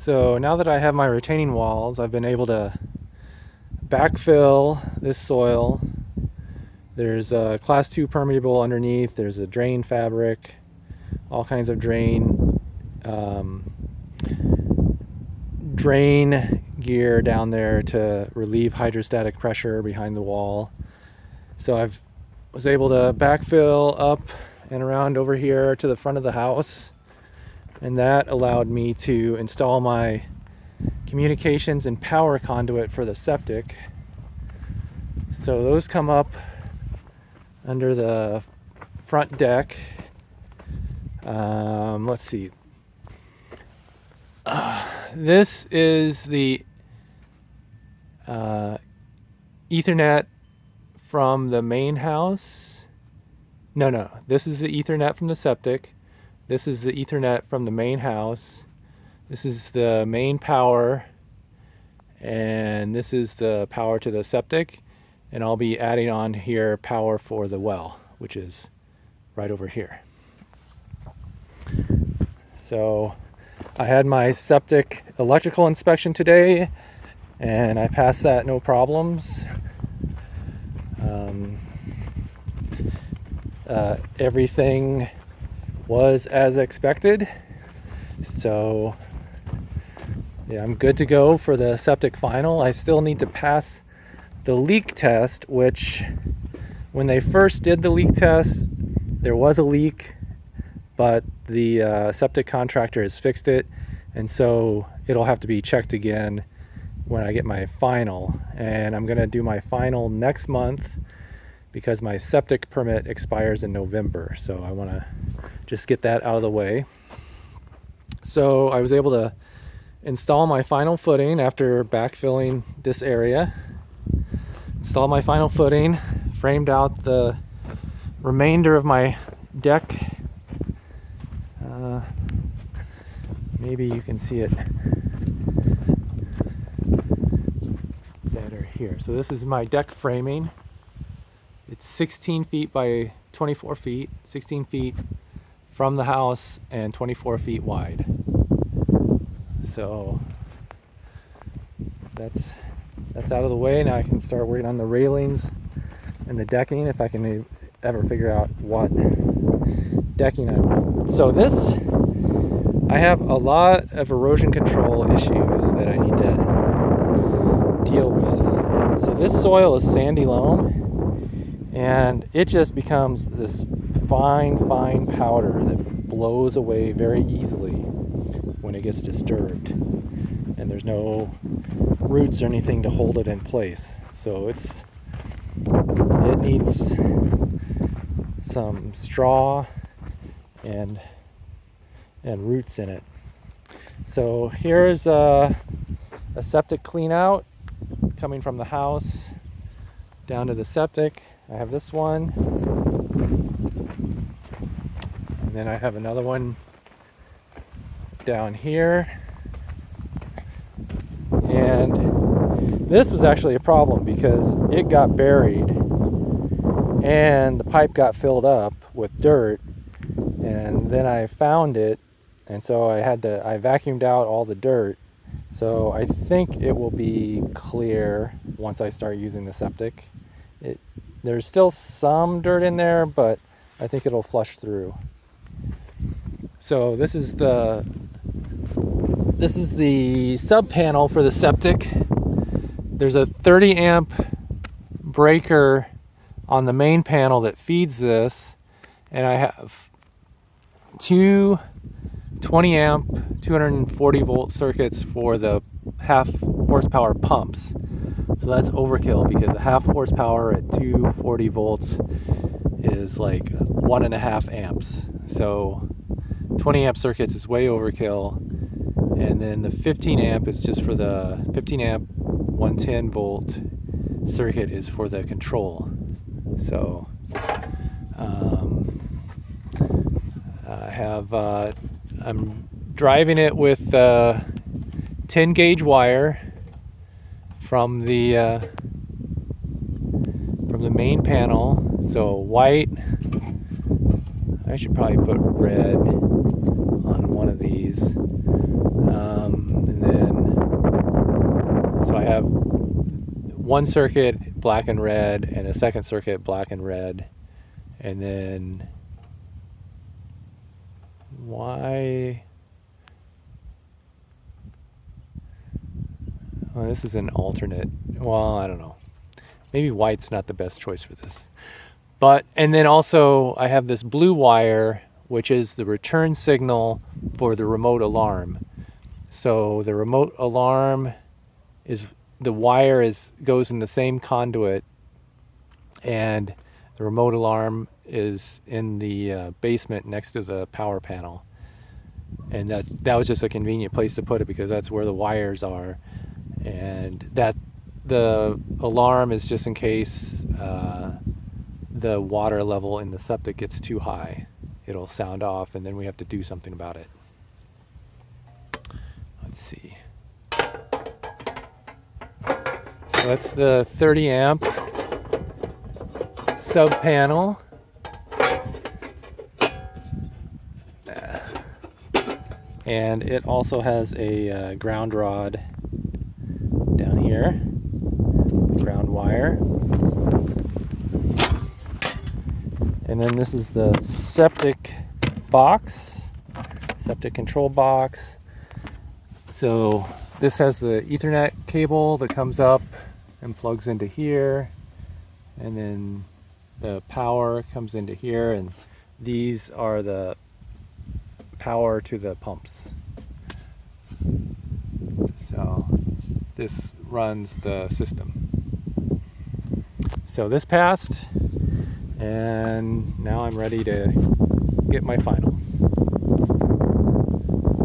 So now that I have my retaining walls, I've been able to backfill this soil. There's a class 2 permeable underneath, there's a drain fabric, all kinds of drain gear down there to relieve hydrostatic pressure behind the wall. So I was able to backfill up and around over here to the front of the house, and that allowed me to install my communications and power conduit for the septic. So those come up under the front deck. Let's see. This is the Ethernet from the main house. No, this is the Ethernet from the septic. This is the Ethernet from the main house. This is the main power, and this is the power to the septic. And I'll be adding on here power for the well, which is right over here. So I had my septic electrical inspection today, and I passed that no problems. Everything was as expected. So yeah, I'm good to go for the septic final. I still need to pass the leak test, which when they first did the leak test, there was a leak, but the septic contractor has fixed it, and so it'll have to be checked again when I get my final. And I'm gonna do my final next month because my septic permit expires in November, so I want to just get that out of the way. So I was able to install my final footing after backfilling this area. Installed my final footing, framed out the remainder of my deck. Maybe you can see it better here. So this is my deck framing. It's 16 feet by 24 feet, 16 feet from the house and 24 feet wide. So that's out of the way. Now I can start working on the railings and the decking, if I can ever figure out what decking I want. So I have a lot of erosion control issues that I need to deal with. So this soil is sandy loam, and it just becomes this fine powder that blows away very easily when it gets disturbed, and there's no roots or anything to hold it in place. So it needs some straw and roots in it. So here's a septic clean out coming from the house down to the septic. I have this one, and then I have another one down here. And this was actually a problem because it got buried and the pipe got filled up with dirt, and then I found it, and so I vacuumed out all the dirt. So I think it will be clear once I start using the septic. There's still some dirt in there, but I think it'll flush through. So this is the sub panel for the septic. There's a 30 amp breaker on the main panel that feeds this, and I have two 20 amp 240 volt circuits for the half horsepower pumps. So that's overkill because a half horsepower at 240 volts is like 1.5 amps. So 20 amp circuits is way overkill. And then the 15 amp is just for the 15 amp 110 volt circuit is for the control. So I'm driving it with 10 gauge wire from the main panel. So white, I should probably put red on one of these, and I have one circuit black and red and a second circuit black and red. And then why? Well, this is an alternate. Well, I don't know. Maybe white's not the best choice for this. But, and then also I have this blue wire, which is the return signal for the remote alarm. So the remote alarm is, the wire goes in the same conduit, and the remote alarm is in the basement next to the power panel. And that was just a convenient place to put it because that's where the wires are. And that the alarm is just in case the water level in the septic gets too high. It'll sound off and then we have to do something about it. Let's see. So that's the 30 amp sub panel. And it also has a ground rod down here, ground wire. And then this is the septic box, septic control box. So this has the Ethernet cable that comes up and plugs into here. And then the power comes into here, and these are the power to the pumps. So this runs the system. So this passed, and now I'm ready to get my final.